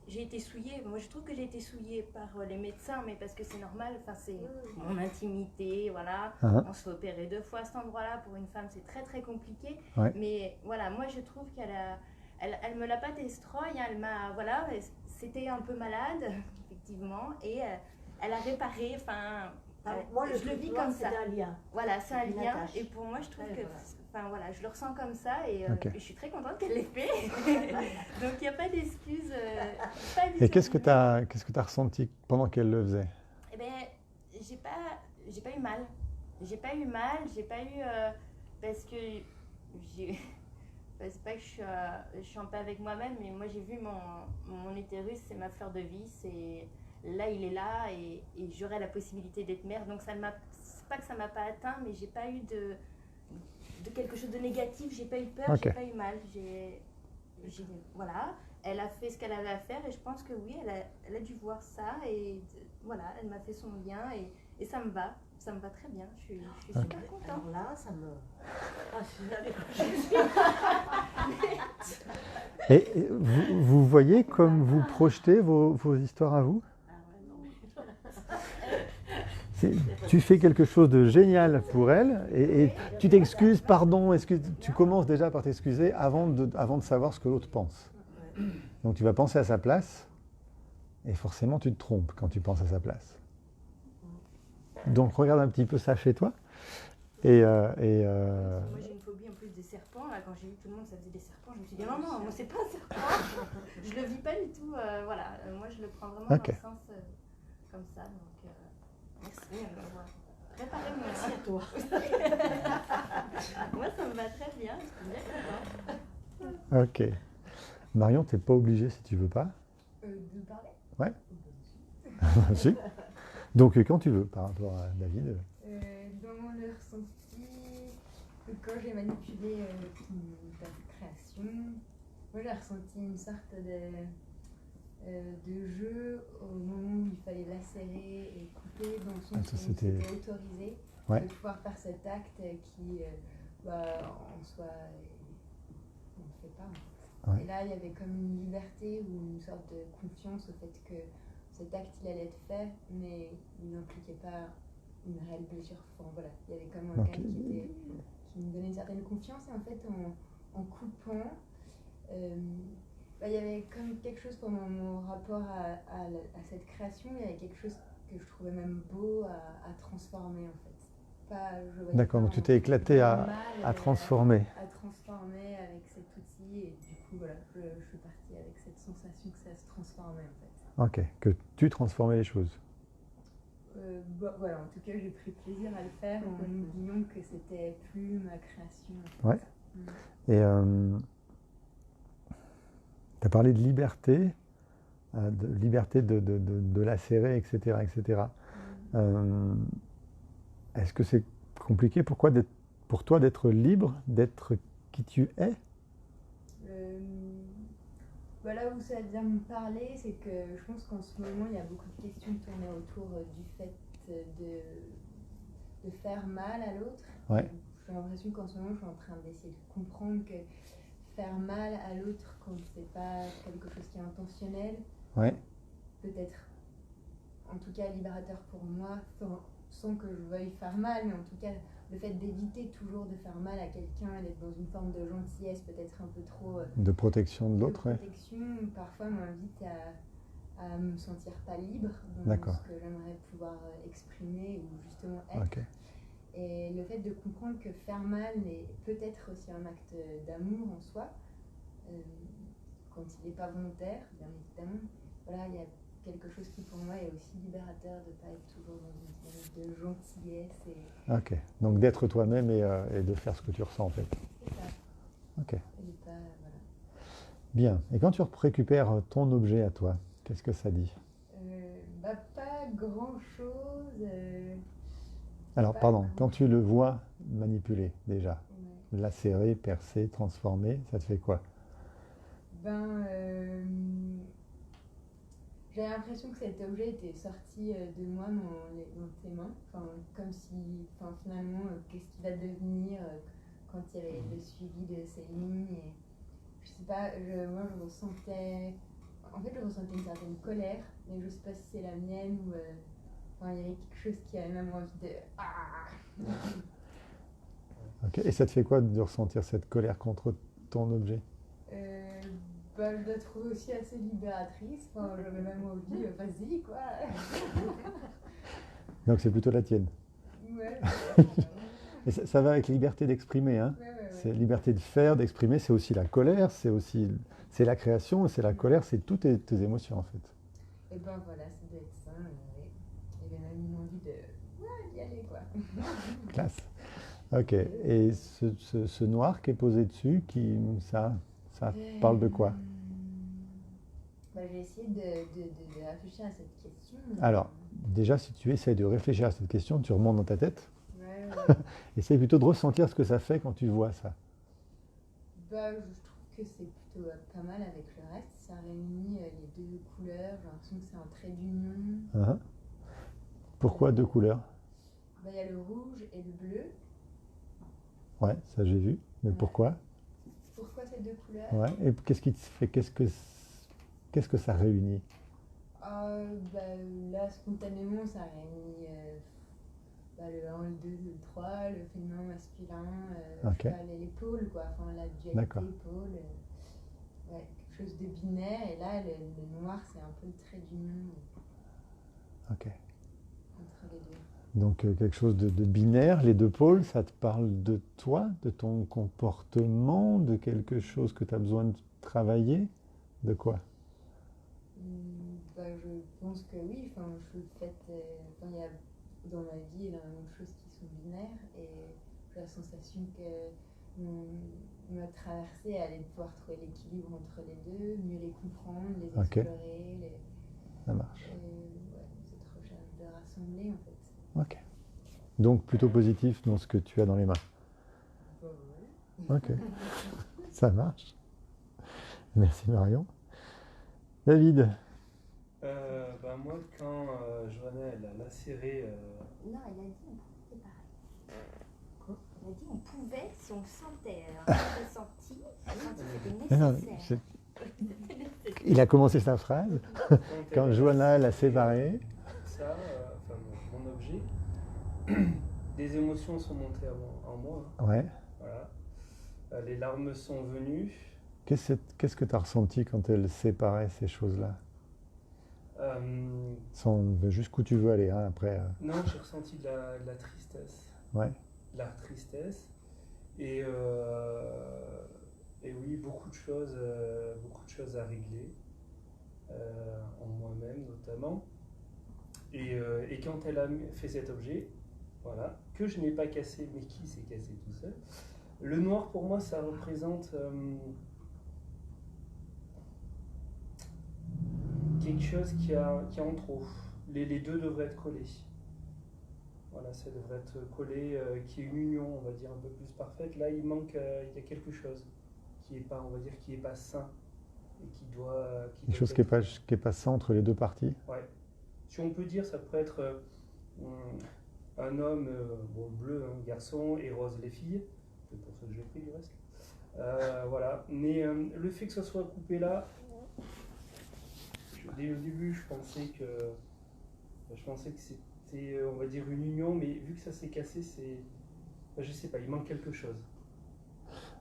J'ai été souillée. Moi, je trouve que j'ai été souillée par les médecins, mais parce que c'est normal. Enfin, c'est mon intimité, voilà. On se fait opérer 2 fois à cet endroit-là. Pour une femme, c'est très, très compliqué. Ouais. Mais voilà, moi, je trouve qu'elle a... elle me l'a pas destroy, hein, elle m'a, voilà, c'était un peu malade, effectivement, et elle a réparé, enfin, Moi, je le vis comme ça. C'est un lien. Voilà, c'est un Une lien, attache. et pour moi, je trouve Ouais, que, voilà. enfin voilà, je le ressens comme ça, et Ok. je suis très contente qu'elle l'ait fait. Donc il n'y a pas d'excuse. Et qu'est-ce que tu as ressenti pendant qu'elle le faisait? Eh bien, j'ai pas eu mal. J'ai pas eu mal, j'ai pas eu parce que j'ai c'est pas que je suis en paix avec moi-même, mais moi j'ai vu mon utérus, c'est ma fleur de vie, c'est là il est là et j'aurai la possibilité d'être mère. Donc ça ne m'a c'est pas que ça m'a pas atteint, mais j'ai pas eu de quelque chose de négatif, j'ai pas eu peur, Ok. j'ai pas eu mal, voilà, elle a fait ce qu'elle avait à faire et je pense que oui, elle a dû voir ça et voilà, elle m'a fait son lien et ça me va très bien, je suis Ok. super contente. Alors là, ça me. Ah, je suis allée Et vous voyez comme vous projetez vos histoires à vous? Ah ouais, non, mais. Tu fais quelque chose de génial pour elle et tu t'excuses, pardon, tu commences déjà par t'excuser avant de savoir ce que l'autre pense. Ouais. Donc tu vas penser à sa place et forcément tu te trompes quand tu penses à sa place. Donc regarde un petit peu ça chez toi et Moi j'ai une phobie en plus des serpents, là quand j'ai vu que tout le monde ça faisait des serpents, je me suis dit non, moi c'est pas un serpent, je le vis pas du tout, voilà, moi je le prends vraiment Ok. dans le sens comme ça, donc merci, préparez-moi. Merci à toi. Moi ça me va très bien, je suis bien contente. ok. Marion, t'es pas obligée si tu veux pas. De parler Ouais. Si. Donc quand tu veux par rapport à David. Dans le ressenti, quand j'ai manipulé ta création, moi j'ai ressenti une sorte de jeu au moment où il fallait lacérer et couper, dans le sens ça, où c'était- c'était autorisé Ouais. de pouvoir faire cet acte qui, en soi, on ne le fait pas. En fait. Ouais. Et là, il y avait comme une liberté ou une sorte de confiance au fait que cet acte il allait être fait, mais il n'impliquait pas une réelle blessure. Enfin, voilà, il y avait comme un Ok. cadre qui me donnait une certaine confiance. Et en fait, en coupant, il y avait comme quelque chose pendant mon rapport à cette création, il y avait quelque chose que je trouvais même beau à transformer en fait. Je voyais D'accord, pas donc tu t'es éclaté un à mal, transformer. à transformer avec cet outil et du coup voilà, je suis partie avec cette sensation que ça se transformait en fait. Ok, que tu transformais les choses. Voilà, en tout cas j'ai pris plaisir à le faire en oubliant que c'était plus ma création. En fait. Ouais. Et tu as parlé de liberté de lacérer, etc. etc. Est-ce que c'est compliqué pour toi d'être libre, d'être qui tu es? Là où ça vient me parler, c'est que je pense qu'en ce moment, il y a beaucoup de questions tournées autour du fait de faire mal à l'autre. Ouais. J'ai l'impression qu'en ce moment, je suis en train d'essayer de comprendre que faire mal à l'autre quand c'est pas quelque chose qui est intentionnel, Ouais. peut-être en tout cas libérateur pour moi, sans que je veuille faire mal, mais en tout cas le fait d'éviter toujours de faire mal à quelqu'un, d'être dans une forme de gentillesse peut-être un peu trop De protection de l'autre, de ouais. protection, parfois m'invite à me sentir pas libre dans D'accord. ce que j'aimerais pouvoir exprimer ou justement être. Ok. Et le fait de comprendre que faire mal est peut-être aussi un acte d'amour en soi, quand il n'est pas volontaire, bien évidemment. Voilà, il y a quelque chose qui pour moi est aussi libérateur de ne pas être toujours dans une série de gentillesse. Ok. Donc d'être toi-même et de faire ce que tu ressens en fait. C'est ça. Ok. Et de pas, voilà. Bien. Et quand tu récupères ton objet à toi, qu'est-ce que ça dit? Pas grand-chose. Alors, pas pardon, grand- quand tu le vois manipuler déjà, Ouais. lacérer, percer, transformer, ça te fait quoi? J'ai l'impression que cet objet était sorti de moi dans tes mains. Enfin, comme si, finalement, qu'est-ce qu'il va devenir quand il y avait le suivi de ces lignes. Et, je sais pas, moi je ressentais. En fait, je ressentais une certaine colère, mais je sais pas si c'est la mienne ou. Il y avait quelque chose qui avait même envie de. Ah. Ok. Et ça te fait quoi de ressentir cette colère contre ton objet? Bah, je la trouve aussi assez libératrice. Enfin, j'avais même envie, vas-y, quoi. Donc c'est plutôt la tienne. Ouais. Et ça va avec liberté d'exprimer, hein. Ouais, ouais, ouais. C'est liberté de faire, d'exprimer, c'est aussi la colère, c'est la création, c'est la colère, c'est toutes tes émotions en fait. Et ben voilà, ça doit être ça. Ouais. Il y avait même une envie de d'y aller, quoi. Classe. Ok. Et ce noir qui est posé dessus, ça parle de quoi? Bah, j'ai essayé de réfléchir à cette question. Alors, déjà, si tu essaies de réfléchir à cette question, tu remontes dans ta tête. Ouais, ouais. Essaye plutôt de ressentir ce que ça fait quand tu vois ça. Bah, je trouve que c'est plutôt pas mal avec le reste. Ça réunit les deux couleurs. J'ai l'impression que c'est un trait d'union. Hein. Pourquoi deux couleurs? Bah, il y a le rouge et le bleu. Ouais, ça j'ai vu. Mais Ouais. pourquoi? Pourquoi ces deux couleurs? Ouais. Et qu'est-ce qui te fait, qu'est-ce que ça réunit? Bah, là, spontanément, ça réunit bah, le 1, le 2, le 3, le féminin, masculin, Ok. je sais pas, les pôles, quoi. Enfin, la dualité, D'accord. pôle. Ouais, quelque chose de binaire. Et là, le noir, c'est un peu le trait d'union Ok. entre les deux. Donc quelque chose de binaire, les deux pôles, ça te parle de toi, de ton comportement, de quelque chose que tu as besoin de travailler, de quoi? Bah, je pense que oui. Enfin, je suis faite. Enfin, il y a dans ma vie énormément de choses qui sont binaires et j'ai la sensation que ma traversée allait pouvoir trouver l'équilibre entre les deux, mieux les comprendre, les Ok. explorer, Ça marche. ouais, cette recherche de rassembler en fait. Ok. Donc plutôt positif dans ce que tu as dans les mains. Bah, ouais. Ok. Ça marche. Merci Marion. David, Bah moi, quand Johanna elle a lacéré, Non, elle a dit on pouvait pareil. Quoi? Elle a dit on pouvait si on le sentait. Alors, j'ai senti que c'était non, nécessaire. il a commencé sa phrase quand quand elle a Johanna l'a lacéré séparé. ça, enfin mon objet, des émotions sont montées en moi, hein, Ouais. voilà. Les larmes sont venues. Qu'est-ce que tu as ressenti quand elle séparait ces choses-là? Jusqu'où tu veux aller, hein, après. Non, j'ai ressenti de la tristesse. Ouais. De la tristesse. Et oui, beaucoup de choses à régler, en moi-même notamment. Et quand elle a fait cet objet, voilà, que je n'ai pas cassé, mais qui s'est cassé tout seul, le noir pour moi ça représente quelque chose qui a en trop. Les deux devraient être collés. Voilà, ça devrait être collé, qui est une union, on va dire, un peu plus parfaite. Là, il manque, il y a quelque chose qui est pas, on va dire, qui est pas sain et qui doit. Quelque chose qui est pas sain entre les deux parties. Ouais. Si on peut dire, ça pourrait être un homme bon, bleu, un garçon, et rose les filles. C'est pour ça que j'ai pris du reste. Voilà. Mais le fait que ça soit coupé là, dès le début, je pensais que c'était, on va dire, une union, mais vu que ça s'est cassé, je sais pas, il manque quelque chose.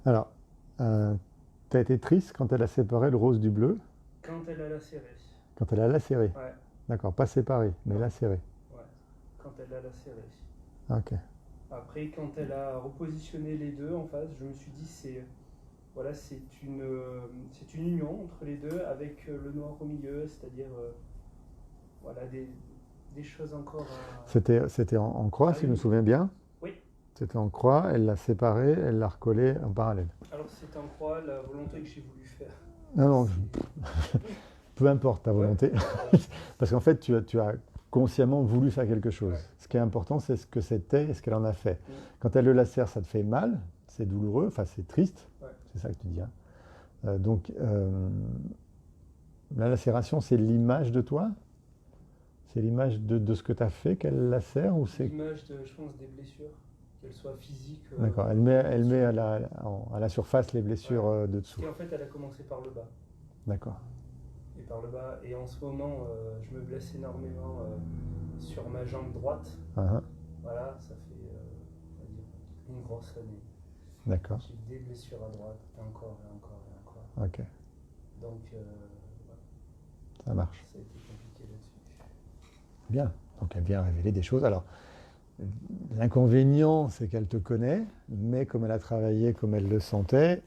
Alors, tu as été triste quand elle a séparé le rose du bleu? Quand elle a lacéré. Quand elle a lacéré? Ouais. D'accord, pas séparé, mais Non. lacéré. Ouais. Quand elle a lacéré. Ok. Après, quand elle a repositionné les deux en face, je me suis dit, c'est une union entre les deux avec le noir au milieu, c'est-à-dire voilà, des choses encore à... C'était en croix, si je me souviens bien. Oui. C'était en croix, elle l'a séparé, elle l'a recollé en parallèle. Alors c'était en croix la volonté que j'ai voulu faire. Non, peu importe ta volonté. Parce qu'en fait, tu as consciemment voulu faire quelque chose. Ouais. Ce qui est important, c'est ce que c'était et ce qu'elle en a fait. Quand elle le lacère, ça te fait mal, c'est douloureux, enfin c'est triste, Ouais. c'est ça que tu dis. Hein. Donc, la lacération, c'est l'image de toi? C'est l'image de ce que tu as fait qu'elle lacère ou c'est... L'image, je pense, des blessures, qu'elles soient physiques. D'accord, elle met à la surface les blessures de dessous. Et en fait, elle a commencé par le bas. D'accord. Et par le bas. Et en ce moment, je me blesse énormément sur ma jambe droite. Uh-huh. Voilà, ça fait on va dire, une grosse année. D'accord. J'ai des blessures à droite, et encore, et encore, et encore. Ok. Donc, voilà, Ça marche. ça a été compliqué là-dessus. Bien. Donc elle a bien révélé des choses. Alors, l'inconvénient, c'est qu'elle te connaît, mais comme elle a travaillé comme elle le sentait,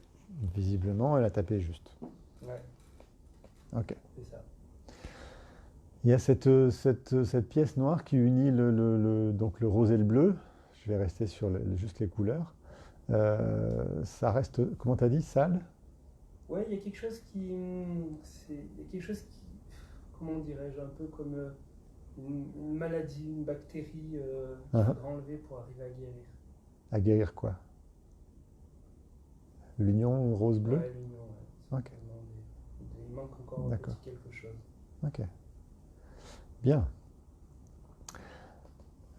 visiblement, elle a tapé juste. Ouais, Ok. c'est ça. Il y a cette pièce noire qui unit donc le rose et le bleu. Je vais rester sur juste les couleurs. Ça reste, comment tu as dit, sale? Ouais, il y a quelque chose qui. Il y a quelque chose qui. Comment dirais-je? Un peu comme une maladie, une bactérie qu'il faudra enlever pour arriver à guérir. À guérir quoi? L'union rose-bleu? Ouais, l'union, ouais. Ok. Il manque encore un petit quelque chose. Ok. Bien.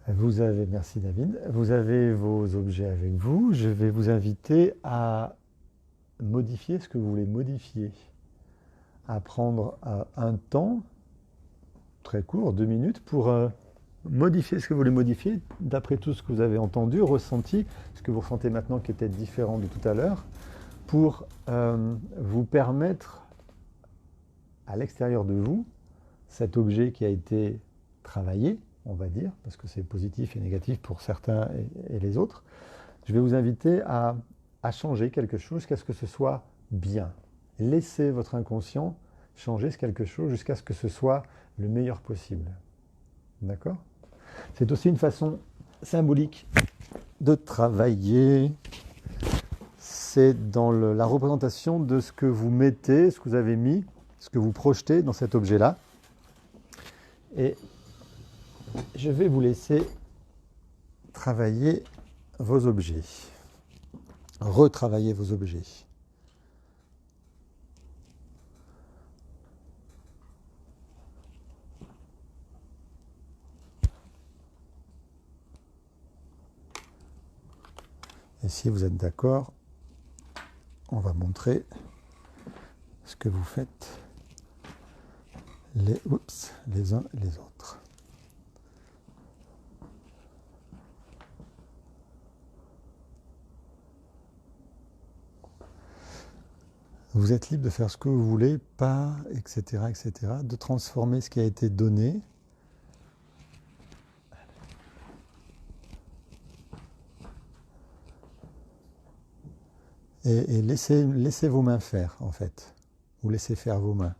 Merci David, vous avez vos objets avec vous. Je vais vous inviter à modifier ce que vous voulez modifier. À prendre un temps très court, 2 minutes, pour modifier ce que vous voulez modifier, d'après tout ce que vous avez entendu, ressenti, ce que vous ressentez maintenant qui est peut-être différent de tout à l'heure, pour vous permettre, à l'extérieur de vous, cet objet qui a été travaillé, on va dire, parce que c'est positif et négatif pour certains et les autres, je vais vous inviter à changer quelque chose jusqu'à ce que ce soit bien. Laissez votre inconscient changer quelque chose jusqu'à ce que ce soit le meilleur possible. D'accord? C'est aussi une façon symbolique de travailler. C'est dans la représentation de ce que vous mettez, ce que vous avez mis, ce que vous projetez dans cet objet-là. Et je vais vous laisser travailler vos objets, retravailler vos objets. Et si vous êtes d'accord, on va montrer ce que vous faites les uns les autres. Vous êtes libre de faire ce que vous voulez, pas, etc., etc., de transformer ce qui a été donné. Et laissez vos mains faire, en fait. Ou laissez faire vos mains.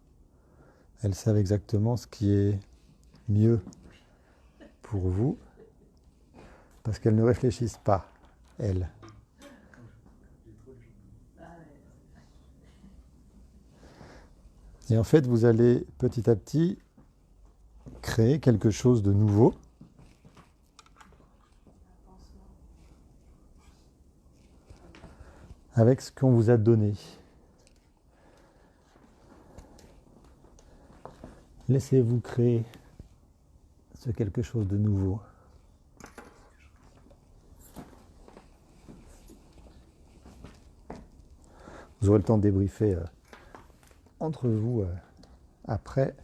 Elles savent exactement ce qui est mieux pour vous, parce qu'elles ne réfléchissent pas, elles. Et en fait, vous allez petit à petit créer quelque chose de nouveau. Avec ce qu'on vous a donné. Laissez-vous créer ce quelque chose de nouveau. Vous aurez le temps de débriefer entre vous après.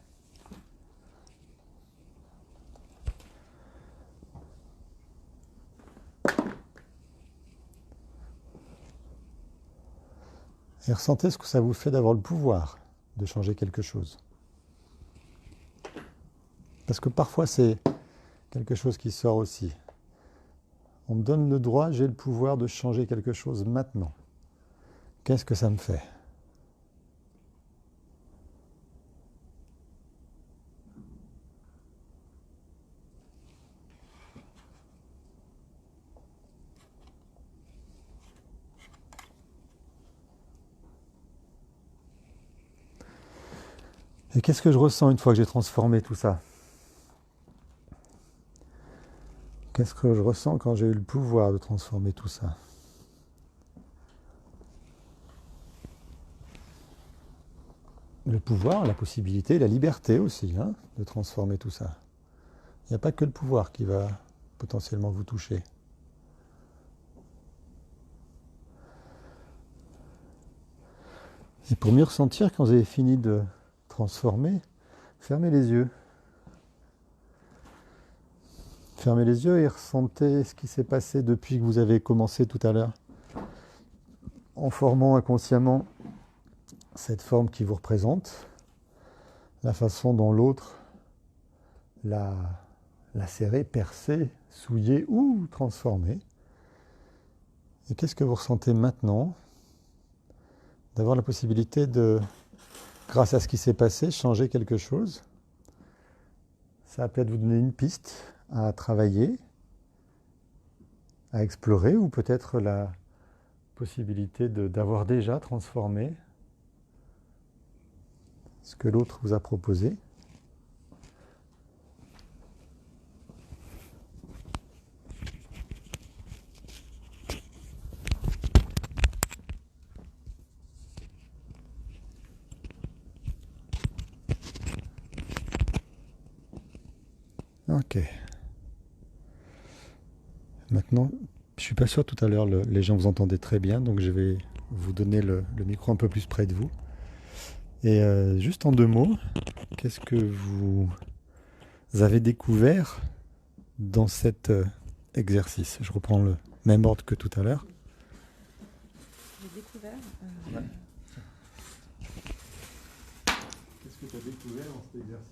Et ressentez ce que ça vous fait d'avoir le pouvoir de changer quelque chose. Parce que parfois c'est quelque chose qui sort aussi. On me donne le droit, j'ai le pouvoir de changer quelque chose maintenant. Qu'est-ce que ça me fait ? Et qu'est-ce que je ressens une fois que j'ai transformé tout ça ? Qu'est-ce que je ressens quand j'ai eu le pouvoir de transformer tout ça ? Le pouvoir, la possibilité, la liberté aussi, de transformer tout ça. Il n'y a pas que le pouvoir qui va potentiellement vous toucher. Et pour mieux ressentir, quand vous avez fini de transformer, fermez les yeux. Fermez les yeux et ressentez ce qui s'est passé depuis que vous avez commencé tout à l'heure. En formant inconsciemment cette forme qui vous représente, la façon dont l'autre l'a serré, percé, souillé ou transformé. Et qu'est-ce que vous ressentez maintenant d'avoir la possibilité de, grâce à ce qui s'est passé, changer quelque chose? Ça va peut-être vous donner une piste à travailler, à explorer, ou peut-être la possibilité d'avoir déjà transformé ce que l'autre vous a proposé. Ok. Maintenant, je suis pas sûr tout à l'heure, les gens vous entendaient très bien, donc je vais vous donner le micro un peu plus près de vous. Et juste en 2 mots, qu'est-ce que vous avez découvert dans cet exercice? Je reprends le même ordre que tout à l'heure. J'ai découvert. Qu'est-ce que tu as découvert dans cet exercice?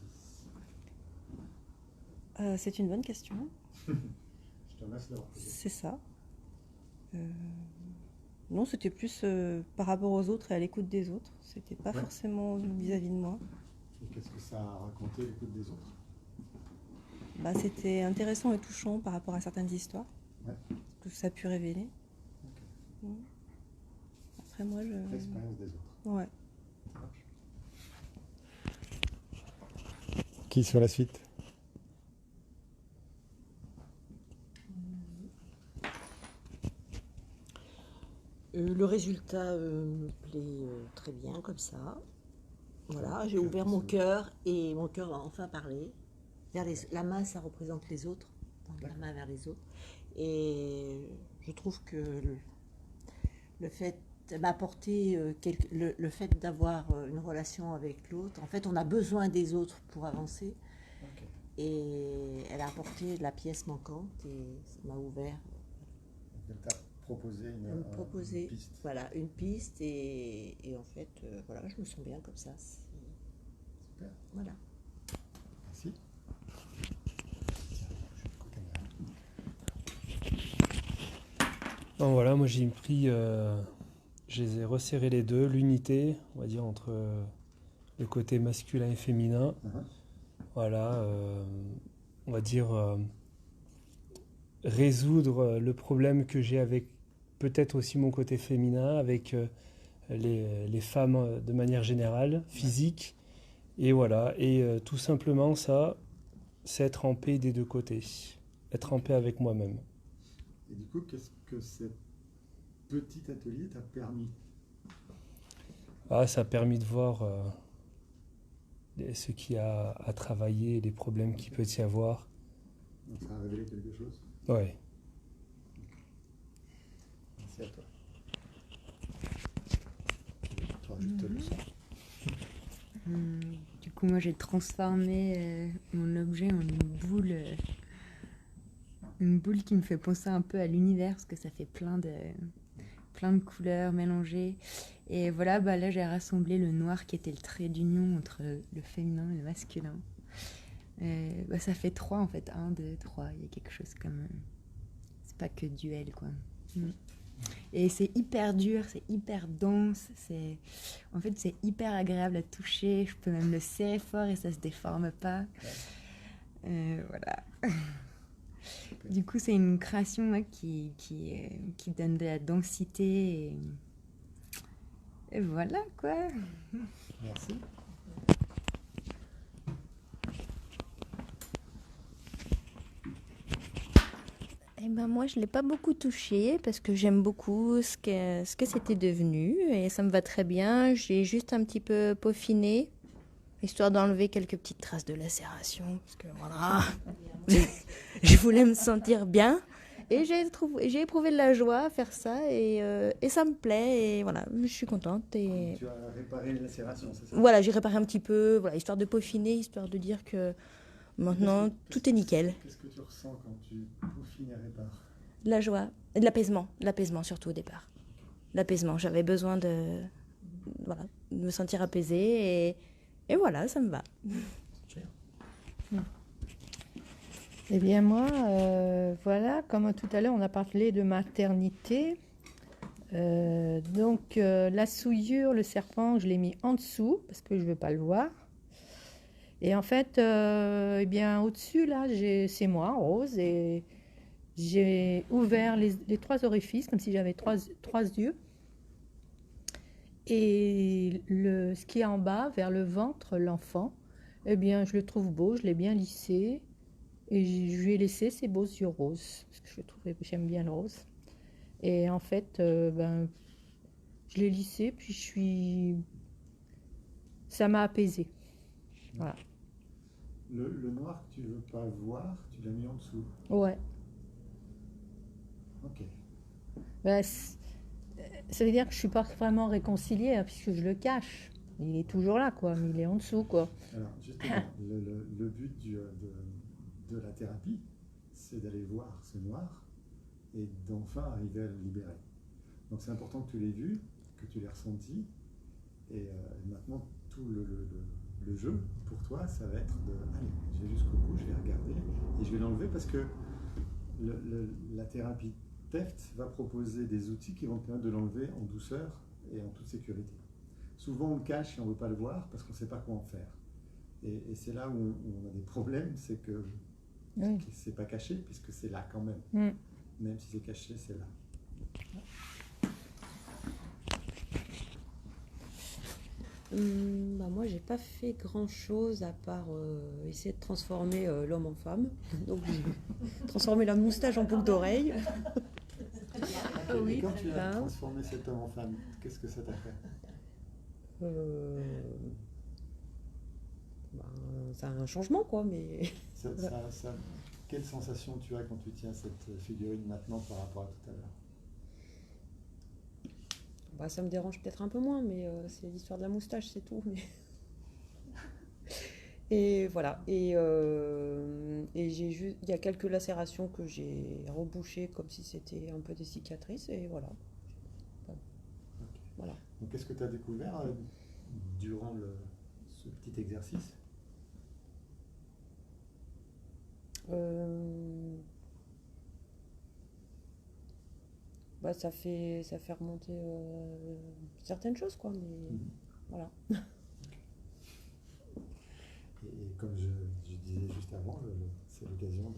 C'est une bonne question. Je te remercie d'avoir posé. C'est ça. Non, c'était plus par rapport aux autres et à l'écoute des autres. C'était pas forcément vis-à-vis de moi. Et qu'est-ce que ça a raconté, l'écoute des autres? C'était intéressant et touchant par rapport à certaines histoires. Ouais. Que ça a pu révéler. Ok. Après, moi, L'expérience des autres. Ouais. Qui sur la suite? Le résultat me plaît très bien comme ça. Voilà, j'ai ouvert mon cœur et mon cœur a enfin parlé. La main, ça représente les autres, donc la main vers les autres. Et je trouve que le fait m'apporter le fait d'avoir une relation avec l'autre, en fait, on a besoin des autres pour avancer. Okay. Et elle a apporté la pièce manquante et ça m'a ouvert. Elle t'a proposé une piste. Voilà, une piste et en fait, voilà, je me sens bien comme ça. Super. Voilà. Merci. Donc voilà, moi j'ai pris, je les ai resserrés les deux, l'unité, on va dire, entre le côté masculin et féminin. Voilà, on va dire résoudre le problème que j'ai avec peut-être aussi mon côté féminin, avec les femmes de manière générale, physique. Et voilà, et tout simplement ça, c'est être en paix des deux côtés, être en paix avec moi-même. Et du coup, qu'est-ce que ce petit atelier t'a permis? Ça a permis de voir ce qu'il y a à travailler, les problèmes qu'il peut y avoir. Donc ça a révélé quelque chose? Oui. Merci à toi. Tu rajoutes le son. Du coup, moi, j'ai transformé mon objet en une boule qui me fait penser un peu à l'univers, parce que ça fait plein de couleurs mélangées. Et voilà, là, j'ai rassemblé le noir qui était le trait d'union entre le féminin et le masculin. Ça fait 3, en fait. 1, 2, 3. Il y a quelque chose comme... c'est pas que duel, quoi. Et c'est hyper dur, c'est hyper dense, en fait c'est hyper agréable à toucher, je peux même le serrer fort et ça se déforme pas. Voilà. Du coup c'est une création qui donne de la densité et voilà quoi. Merci. Eh ben moi, je ne l'ai pas beaucoup touché parce que j'aime beaucoup ce que c'était devenu et ça me va très bien. J'ai juste un petit peu peaufiné, histoire d'enlever quelques petites traces de lacération. Parce que voilà, je voulais me sentir bien et j'ai éprouvé de la joie à faire ça et ça me plaît et voilà, je suis contente. Et... Tu as réparé les lacérations, c'est ça? Voilà, j'ai réparé un petit peu, voilà, histoire de peaufiner, histoire de dire que... Maintenant, tout est nickel. Qu'est-ce que tu ressens quand tu peaufines et répares? De la joie, et de l'apaisement surtout au départ. L'apaisement, j'avais besoin de voilà, de me sentir apaisée et voilà, ça me va. Eh bien moi, voilà, comme tout à l'heure on a parlé de maternité, donc la souillure, le serpent, je l'ai mis en dessous parce que je ne veux pas le voir. Et en fait, eh bien au-dessus là, c'est moi, Rose, et j'ai ouvert les 3 orifices comme si j'avais trois yeux. Et ce qui est en bas, vers le ventre, l'enfant, eh bien je le trouve beau, je l'ai bien lissé. Et je lui ai laissé ces beaux yeux roses, parce que j'aime bien le rose. Et en fait, je l'ai lissé, puis ça m'a apaisée. Voilà. Le noir que tu ne veux pas voir, tu l'as mis en dessous. Ouais. Ok. Ben, ça veut dire que je ne suis pas vraiment réconciliée, hein, puisque je le cache. Il est toujours là, quoi, mais il est en dessous, quoi. Alors, justement, le but de la thérapie, c'est d'aller voir ce noir et d'enfin arriver à le libérer. Donc c'est important que tu l'aies vu, que tu l'aies ressenti, et maintenant tout le jeu pour toi, ça va être de allez, je vais jusqu'au bout, je vais regarder et je vais l'enlever parce que la thérapie TEFT va proposer des outils qui vont te permettre de l'enlever en douceur et en toute sécurité. Souvent on le cache et on ne veut pas le voir parce qu'on ne sait pas quoi en faire. Et c'est là où on a des problèmes, c'est que Oui. c'est pas caché puisque c'est là quand même. Mm. Même si c'est caché, c'est là. Moi, j'ai pas fait grand-chose à part essayer de transformer l'homme en femme. Donc, j'ai transformé la moustache en boucle d'oreille. Et quand tu as Hein. transformé cet homme en femme, qu'est-ce que ça t'a fait? C'est un changement, quoi, mais Quelle sensation tu as quand tu tiens cette figurine maintenant par rapport à tout à l'heure? ça me dérange peut-être un peu moins, mais c'est l'histoire de la moustache, c'est tout. Mais... Et voilà. Et il y a quelques lacérations que j'ai rebouchées comme si c'était un peu des cicatrices, et voilà. Okay. Voilà. Donc qu'est-ce que tu as découvert durant ce petit exercice? Ça fait remonter certaines choses, quoi, mais voilà. Et comme je disais juste avant, c'est l'occasion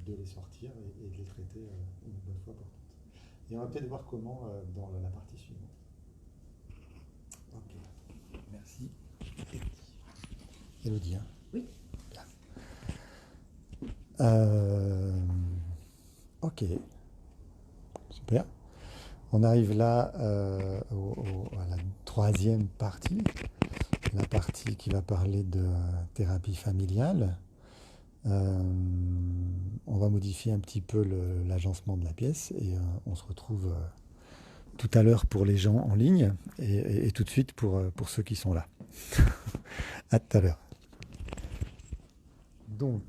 de les sortir et de les traiter une bonne fois pour toutes. Et on va peut-être voir comment dans la partie suivante. Ok, merci. Élodie, hein? Oui. Bien. Ok, super. On arrive là à la troisième partie, la partie qui va parler de thérapie familiale. On va modifier un petit peu l'agencement de la pièce et on se retrouve tout à l'heure pour les gens en ligne et tout de suite pour ceux qui sont là. À tout à l'heure. Donc,